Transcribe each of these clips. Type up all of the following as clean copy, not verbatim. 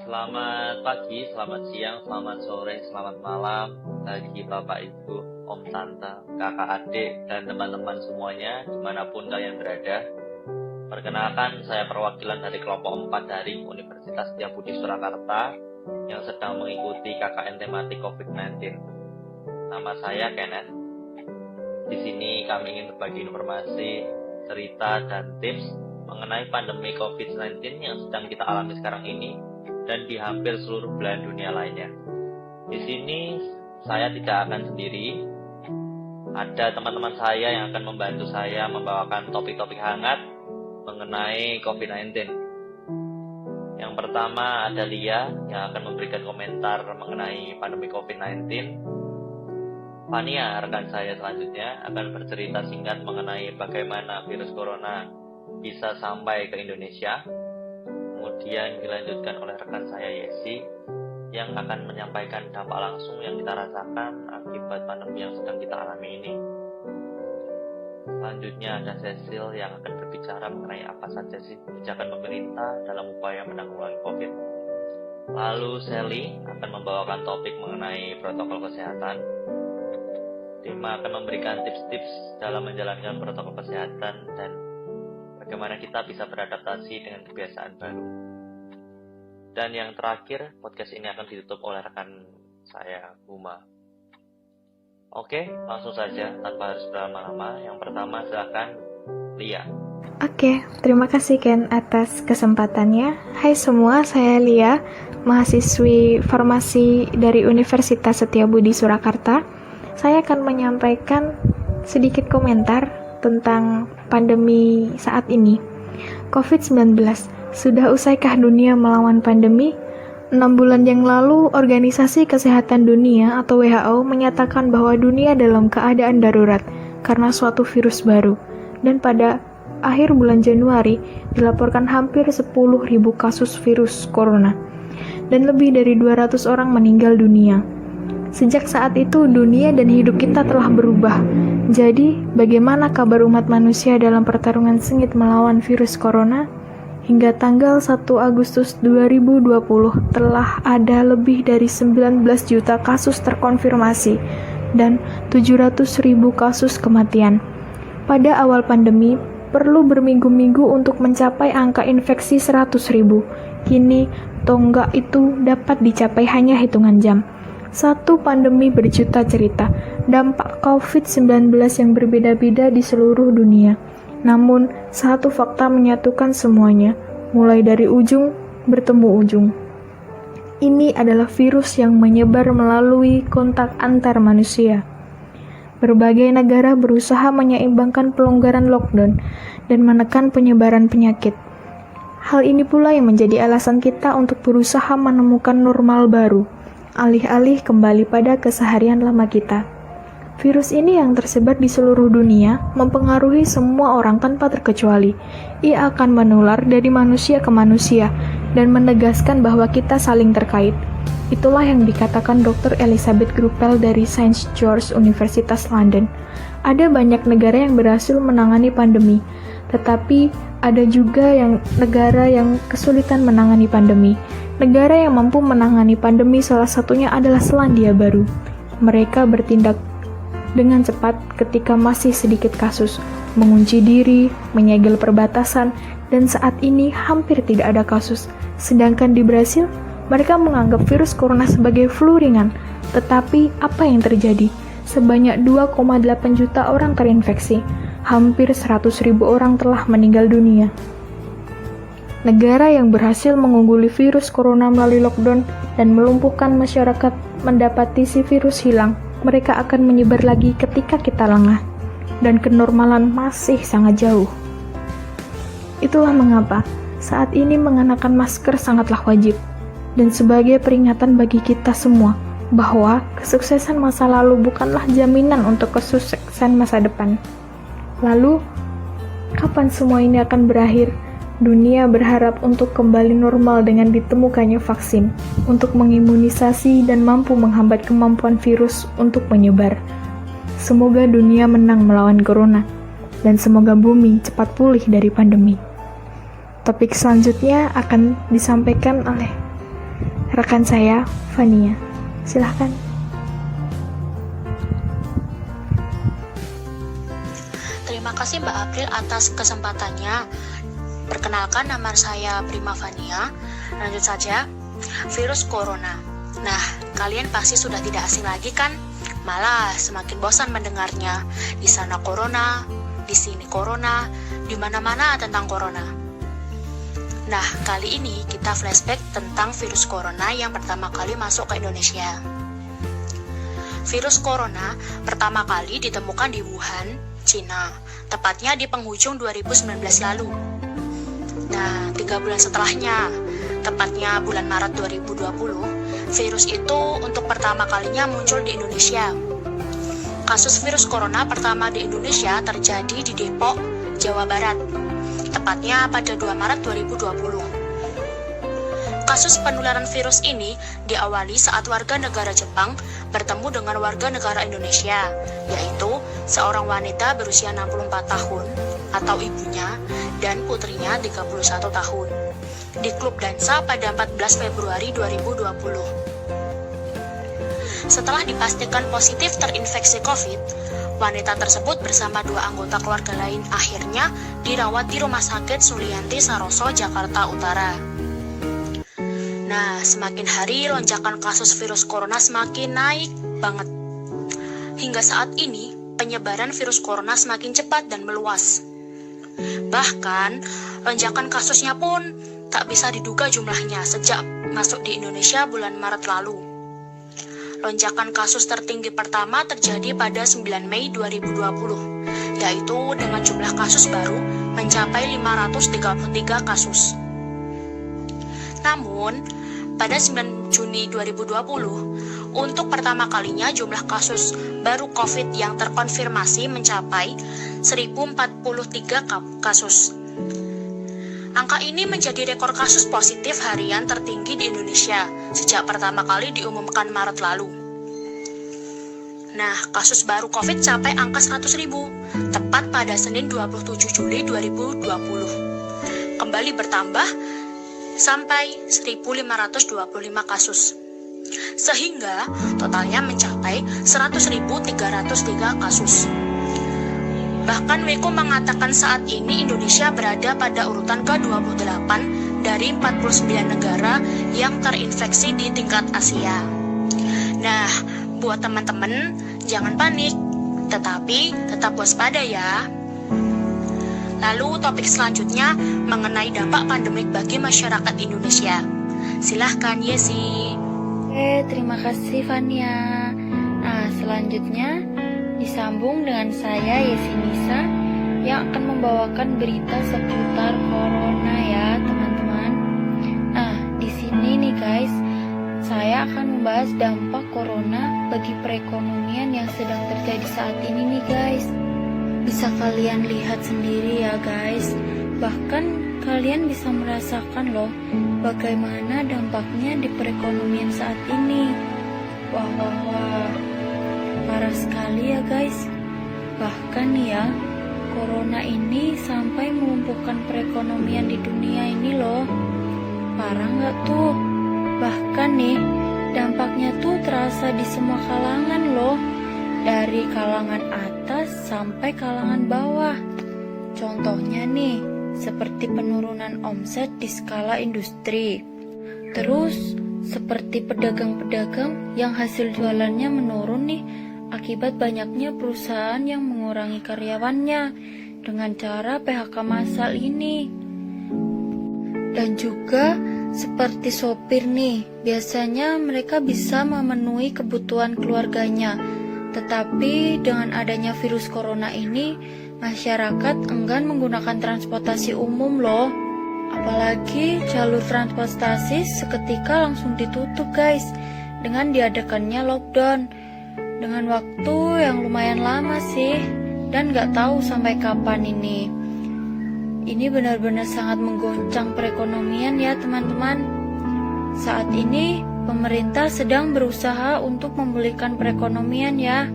Selamat pagi, selamat siang, selamat sore, selamat malam bagi Bapak Ibu, Om Tante, kakak adik, dan teman-teman semuanya dimanapun kalian berada. Perkenalkan, saya perwakilan dari kelompok 4 dari Universitas Setiabudi Surakarta yang sedang mengikuti KKN tematik COVID-19. Nama saya Kenneth. Di sini kami ingin berbagi informasi, cerita, dan tips mengenai pandemi COVID-19 yang sedang kita alami sekarang ini dan di hampir seluruh belahan dunia lainnya. Di sini saya tidak akan sendiri. Ada teman-teman saya yang akan membantu saya membawakan topik-topik hangat mengenai COVID-19. Yang pertama ada Lia yang akan memberikan komentar mengenai pandemi COVID-19. Fania, rekan saya selanjutnya, akan bercerita singkat mengenai bagaimana virus corona bisa sampai ke Indonesia. Kemudian dilanjutkan oleh rekan saya Yesi yang akan menyampaikan dampak langsung yang kita rasakan akibat pandemi yang sedang kita alami ini. Selanjutnya ada Cecil yang akan berbicara mengenai apa saja sih kebijakan pemerintah dalam upaya menanggulangi COVID. Lalu Sally akan membawakan topik mengenai protokol kesehatan. Dima akan memberikan tips-tips dalam menjalankan protokol kesehatan dan bagaimana kita bisa beradaptasi dengan kebiasaan baru. Dan yang terakhir, podcast ini akan ditutup oleh rekan saya, Buma. Oke, langsung saja, tanpa harus berlama-lama. Yang pertama, silakan Lia. Oke, terima kasih Ken atas kesempatannya. Hai semua, saya Lia, mahasiswi farmasi dari Universitas Setiabudi Surakarta. Saya akan menyampaikan sedikit komentar tentang pandemi saat ini. COVID-19, sudah usaikah dunia melawan pandemi? 6 bulan yang lalu, Organisasi Kesehatan Dunia atau WHO menyatakan bahwa dunia dalam keadaan darurat karena suatu virus baru. Dan pada akhir bulan Januari, dilaporkan hampir 10.000 kasus virus corona. Dan lebih dari 200 orang meninggal dunia. Sejak saat itu, dunia dan hidup kita telah berubah. Jadi, bagaimana kabar umat manusia dalam pertarungan sengit melawan virus corona? Hingga tanggal 1 Agustus 2020 telah ada lebih dari 19 juta kasus terkonfirmasi dan 700.000 kasus kematian. Pada awal pandemi, perlu berminggu-minggu untuk mencapai angka infeksi 100.000. Kini, tonggak itu dapat dicapai hanya hitungan jam. Satu pandemi berjuta cerita, dampak COVID-19 yang berbeda-beda di seluruh dunia. Namun, satu fakta menyatukan semuanya, mulai dari ujung bertemu ujung. Ini adalah virus yang menyebar melalui kontak antar manusia. Berbagai negara berusaha menyeimbangkan pelonggaran lockdown dan menekan penyebaran penyakit. Hal ini pula yang menjadi alasan kita untuk berusaha menemukan normal baru, alih-alih kembali pada keseharian lama kita. Virus ini yang tersebar di seluruh dunia mempengaruhi semua orang tanpa terkecuali. Ia akan menular dari manusia ke manusia dan menegaskan bahwa kita saling terkait. Itulah yang dikatakan Dr. Elizabeth Gruppel dari St. George's Universitas London. Ada banyak negara yang berhasil menangani pandemi, tetapi ada juga negara yang kesulitan menangani pandemi. Negara yang mampu menangani pandemi salah satunya adalah Selandia Baru. Mereka bertindak dengan cepat ketika masih sedikit kasus, mengunci diri, menyegel perbatasan, dan saat ini hampir tidak ada kasus. Sedangkan di Brasil, mereka menganggap virus corona sebagai flu ringan. Tetapi apa yang terjadi? Sebanyak 2,8 juta orang terinfeksi. Hampir 100.000 orang telah meninggal dunia. Negara yang berhasil mengungguli virus corona melalui lockdown dan melumpuhkan masyarakat mendapati si virus hilang. Mereka akan menyebar lagi ketika kita lengah, dan kenormalan masih sangat jauh. Itulah mengapa saat ini mengenakan masker sangatlah wajib, dan sebagai peringatan bagi kita semua bahwa kesuksesan masa lalu bukanlah jaminan untuk kesuksesan masa depan. Lalu, kapan semua ini akan berakhir? Dunia berharap untuk kembali normal dengan ditemukannya vaksin untuk mengimunisasi dan mampu menghambat kemampuan virus untuk menyebar. Semoga dunia menang melawan corona, dan semoga bumi cepat pulih dari pandemi. Topik selanjutnya akan disampaikan oleh rekan saya, Fania. Silahkan. Terima kasih Mbak April atas kesempatannya. Perkenalkan, nama saya Prima Fania. Lanjut saja, virus corona. Nah, kalian pasti sudah tidak asing lagi kan? Malah semakin bosan mendengarnya. Di sana corona, di sini corona, di mana-mana tentang corona. Nah, kali ini kita flashback tentang virus corona yang pertama kali masuk ke Indonesia. Virus corona pertama kali ditemukan di Wuhan, Cina, tepatnya di penghujung 2019 lalu. Nah, 3 bulan setelahnya, tepatnya bulan Maret 2020, virus itu untuk pertama kalinya muncul di Indonesia. Kasus virus corona pertama di Indonesia terjadi di Depok, Jawa Barat, tepatnya pada 2 Maret 2020. Kasus penularan virus ini diawali saat warga negara Jepang bertemu dengan warga negara Indonesia, yaitu seorang wanita berusia 64 tahun atau ibunya dan putrinya 31 tahun di klub dansa pada 14 Februari 2020. Setelah dipastikan positif terinfeksi COVID, wanita tersebut bersama 2 anggota keluarga lain akhirnya dirawat di Rumah Sakit Sulianti Saroso, Jakarta Utara. Nah, semakin hari lonjakan kasus virus corona semakin naik banget. Hingga saat ini, penyebaran virus corona semakin cepat dan meluas. Bahkan, lonjakan kasusnya pun tak bisa diduga jumlahnya sejak masuk di Indonesia bulan Maret lalu. Lonjakan kasus tertinggi pertama terjadi pada 9 Mei 2020, yaitu dengan jumlah kasus baru mencapai 533 kasus. Namun, pada 9 Juni 2020, untuk pertama kalinya jumlah kasus baru COVID yang terkonfirmasi mencapai 1043 kasus. Angka ini menjadi rekor kasus positif harian tertinggi di Indonesia sejak pertama kali diumumkan Maret lalu. Nah, kasus baru COVID capai angka 100.000, tepat pada Senin 27 Juli 2020. Kembali bertambah sampai 1.525 kasus. Sehingga totalnya mencapai 100.303 kasus. Bahkan WHO mengatakan saat ini Indonesia berada pada urutan ke-28 dari 49 negara yang terinfeksi di tingkat Asia. Nah, buat teman-teman, jangan panik, tetapi tetap waspada ya. Lalu topik selanjutnya mengenai dampak pandemik bagi masyarakat Indonesia. Silahkan Yesi. Terima kasih Fania. Nah, selanjutnya disambung dengan saya Yesi Nisa yang akan membawakan berita seputar corona ya teman-teman. Nah, di sini nih guys, saya akan membahas dampak corona bagi perekonomian yang sedang terjadi saat ini nih guys. Bisa kalian lihat sendiri ya guys. Bahkan kalian bisa merasakan loh bagaimana dampaknya di perekonomian saat ini. Wah. Parah sekali ya guys. Bahkan ya, corona ini sampai melumpuhkan perekonomian di dunia ini loh. Parah nggak tuh? Bahkan nih, dampaknya tuh terasa di semua kalangan loh. Dari kalangan atas sampai kalangan bawah. Contohnya nih, seperti penurunan omset di skala industri. Terus, seperti pedagang-pedagang yang hasil jualannya menurun nih, akibat banyaknya perusahaan yang mengurangi karyawannya dengan cara PHK massal ini. Dan juga seperti sopir nih, biasanya mereka bisa memenuhi kebutuhan keluarganya. Tetapi dengan adanya virus corona ini, masyarakat enggan menggunakan transportasi umum loh. Apalagi jalur transportasi seketika langsung ditutup guys, dengan diadakannya lockdown. Dengan waktu yang lumayan lama sih, dan gak tahu sampai kapan ini. Ini benar-benar sangat menggoncang perekonomian ya teman-teman. Saat ini pemerintah sedang berusaha untuk memulihkan perekonomian ya,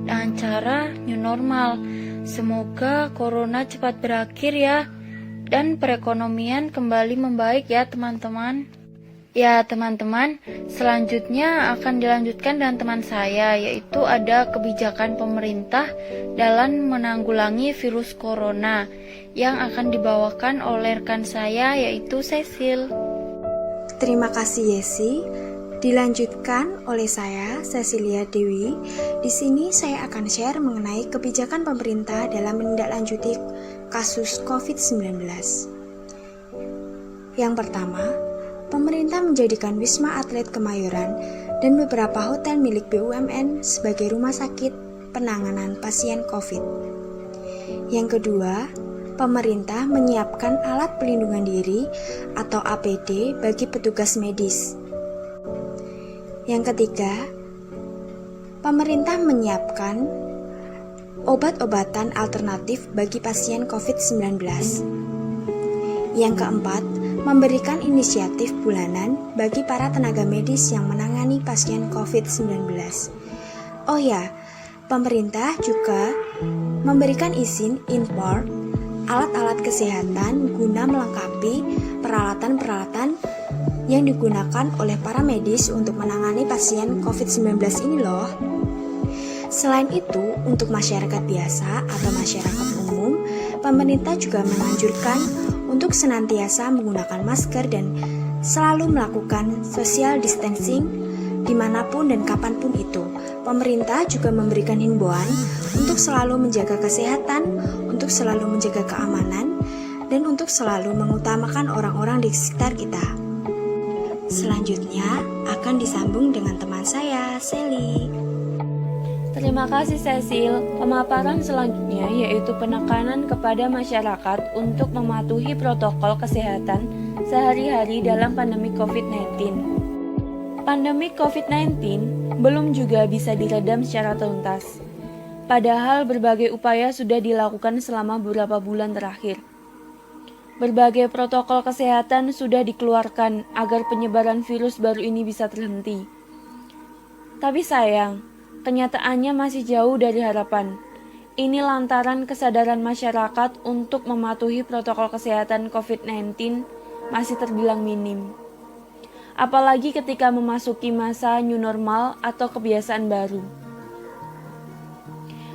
dengan cara new normal. Semoga corona cepat berakhir ya, dan perekonomian kembali membaik ya teman-teman. Ya teman-teman, selanjutnya akan dilanjutkan dengan teman saya, yaitu ada kebijakan pemerintah dalam menanggulangi virus corona yang akan dibawakan oleh rekan saya, yaitu Cecil. Terima kasih Yesi. Dilanjutkan oleh saya, Cecilia Dewi. Di sini saya akan share mengenai kebijakan pemerintah dalam menindaklanjuti kasus COVID-19. Yang pertama, pemerintah menjadikan Wisma Atlet Kemayoran dan beberapa hotel milik BUMN sebagai rumah sakit penanganan pasien COVID. Yang kedua, pemerintah menyiapkan alat pelindungan diri atau APD bagi petugas medis. Yang ketiga, pemerintah menyiapkan obat-obatan alternatif bagi pasien COVID-19. Yang keempat, memberikan inisiatif bulanan bagi para tenaga medis yang menangani pasien COVID-19. Oh ya, pemerintah juga memberikan izin impor alat-alat kesehatan guna melengkapi peralatan-peralatan yang digunakan oleh para medis untuk menangani pasien COVID-19 ini loh. Selain itu, untuk masyarakat biasa atau masyarakat umum, pemerintah juga menganjurkan untuk senantiasa menggunakan masker dan selalu melakukan social distancing dimanapun dan kapanpun itu. Pemerintah juga memberikan himbauan untuk selalu menjaga kesehatan, untuk selalu menjaga keamanan, dan untuk selalu mengutamakan orang-orang di sekitar kita. Selanjutnya akan disambung dengan teman saya, Sally. Terima kasih Cecil. Pemaparan selanjutnya yaitu penekanan kepada masyarakat untuk mematuhi protokol kesehatan sehari-hari dalam pandemi COVID-19. Pandemi COVID-19 belum juga bisa diredam secara tuntas. Padahal berbagai upaya sudah dilakukan selama beberapa bulan terakhir. Berbagai protokol kesehatan sudah dikeluarkan agar penyebaran virus baru ini bisa terhenti. Tapi sayang, kenyataannya masih jauh dari harapan. Ini lantaran kesadaran masyarakat untuk mematuhi protokol kesehatan COVID-19 masih terbilang minim. Apalagi ketika memasuki masa new normal atau kebiasaan baru.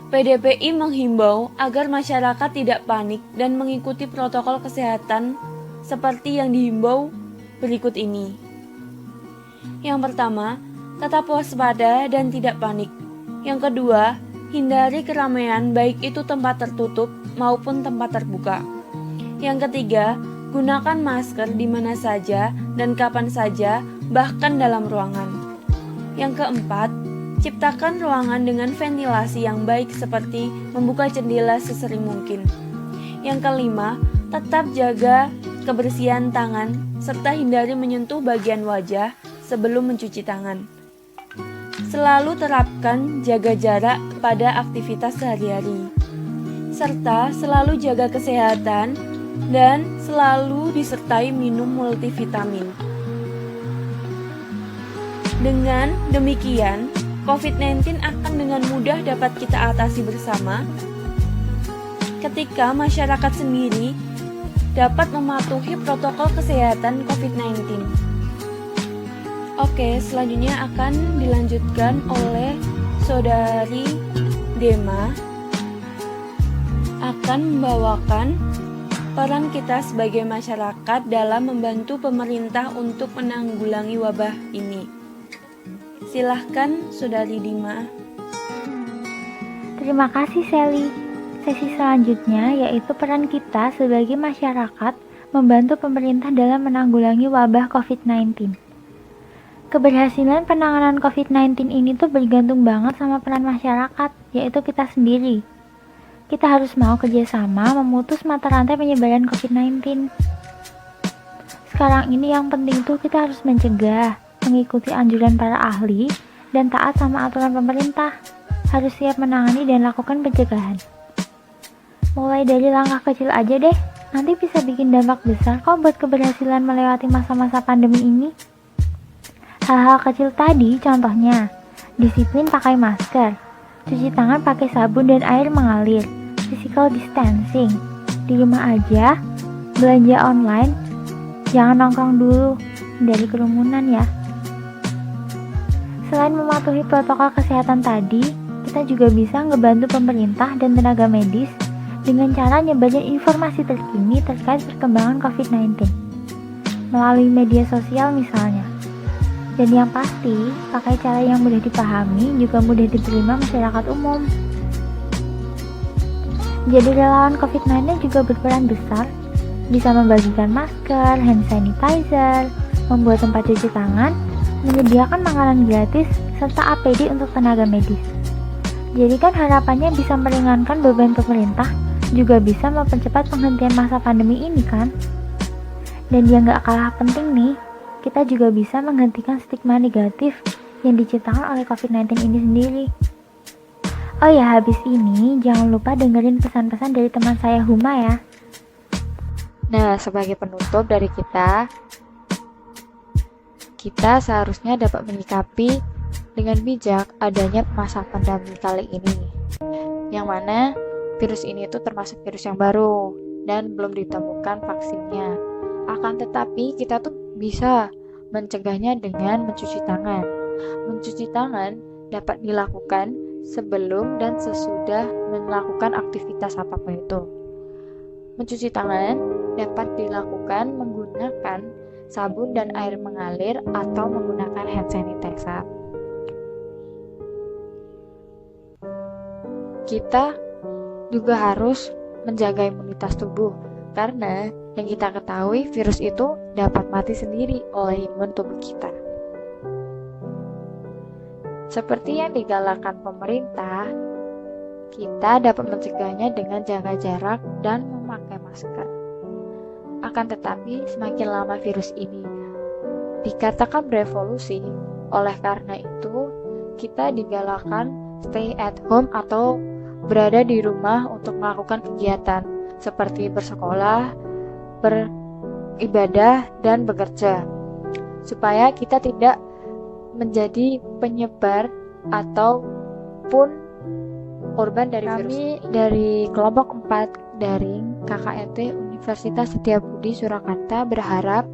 PDPI menghimbau agar masyarakat tidak panik dan mengikuti protokol kesehatan seperti yang dihimbau berikut ini. Yang pertama, tetap waspada dan tidak panik. Yang kedua, hindari keramaian baik itu tempat tertutup maupun tempat terbuka. Yang ketiga, gunakan masker di mana saja dan kapan saja, bahkan dalam ruangan. Yang keempat, ciptakan ruangan dengan ventilasi yang baik seperti membuka jendela sesering mungkin. Yang kelima, tetap jaga kebersihan tangan serta hindari menyentuh bagian wajah sebelum mencuci tangan. Selalu terapkan jaga jarak pada aktivitas sehari-hari. Serta selalu jaga kesehatan dan selalu disertai minum multivitamin. Dengan demikian, COVID-19 akan dengan mudah dapat kita atasi bersama ketika masyarakat sendiri dapat mematuhi protokol kesehatan COVID-19. Oke, selanjutnya akan dilanjutkan oleh Saudari Dema akan membawakan peran kita sebagai masyarakat dalam membantu pemerintah untuk menanggulangi wabah ini. Silahkan Saudari Dima. Terima kasih Sally. Sesi selanjutnya yaitu peran kita sebagai masyarakat membantu pemerintah dalam menanggulangi wabah COVID-19. Keberhasilan penanganan COVID-19 ini tuh bergantung banget sama peran masyarakat, yaitu kita sendiri. Kita harus mau kerjasama memutus mata rantai penyebaran COVID-19. Sekarang ini yang penting tuh kita harus mencegah, mengikuti anjuran para ahli, dan taat sama aturan pemerintah. Harus siap menangani dan lakukan pencegahan. Mulai dari langkah kecil aja deh, nanti bisa bikin dampak besar kok buat keberhasilan melewati masa-masa pandemi ini. Hal-hal kecil tadi contohnya, disiplin pakai masker, cuci tangan pakai sabun dan air mengalir, physical distancing, di rumah aja, belanja online, jangan nongkrong dulu, hindari kerumunan ya. Selain mematuhi protokol kesehatan tadi, kita juga bisa ngebantu pemerintah dan tenaga medis dengan cara nyebarin informasi terkini terkait perkembangan COVID-19 melalui media sosial misalnya. Dan yang pasti, pakai cara yang mudah dipahami juga mudah diterima masyarakat umum. Jadi relawan COVID-19 juga berperan besar, bisa membagikan masker, hand sanitizer, membuat tempat cuci tangan, menyediakan makanan gratis, serta APD untuk tenaga medis. Jadi kan harapannya bisa meringankan beban pemerintah, juga bisa mempercepat penghentian masa pandemi ini kan. Dan yang gak kalah penting nih, kita juga bisa menghentikan stigma negatif yang diciptakan oleh COVID-19 ini sendiri. Oh ya, habis ini jangan lupa dengerin pesan-pesan dari teman saya Huma ya. Nah, sebagai penutup dari kita seharusnya dapat menyikapi dengan bijak adanya masa pandemi kali ini, yang mana virus ini itu termasuk virus yang baru dan belum ditemukan vaksinnya. Akan tetapi kita tuh bisa mencegahnya dengan mencuci tangan. Mencuci tangan dapat dilakukan sebelum dan sesudah melakukan aktivitas apapun itu. Mencuci tangan dapat dilakukan menggunakan sabun dan air mengalir atau menggunakan hand sanitizer. Kita juga harus menjaga imunitas tubuh, karena yang kita ketahui virus itu dapat mati sendiri oleh imun tubuh kita. Seperti yang digalakkan pemerintah, kita dapat mencegahnya dengan jaga jarak dan memakai masker. Akan tetapi semakin lama virus ini dikatakan berevolusi, oleh karena itu kita digalakkan stay at home atau berada di rumah untuk melakukan kegiatan seperti bersekolah, beribadah, dan bekerja, supaya kita tidak menjadi penyebar ataupun korban dari virus ini. Dari kelompok 4 daring KKNT Universitas Setiabudi Surakarta berharap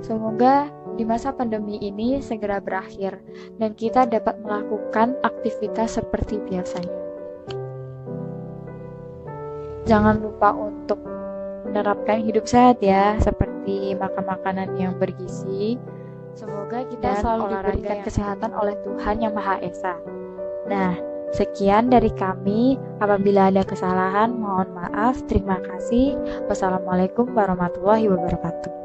semoga di masa pandemi ini segera berakhir dan kita dapat melakukan aktivitas seperti biasanya. Jangan lupa untuk menerapkan hidup sehat ya, seperti makan makanan yang bergizi. Semoga kita selalu diberikan kesehatan oleh Tuhan Yang Maha Esa. Nah, sekian dari kami. Apabila ada kesalahan, mohon maaf. Terima kasih. Wassalamualaikum warahmatullahi wabarakatuh.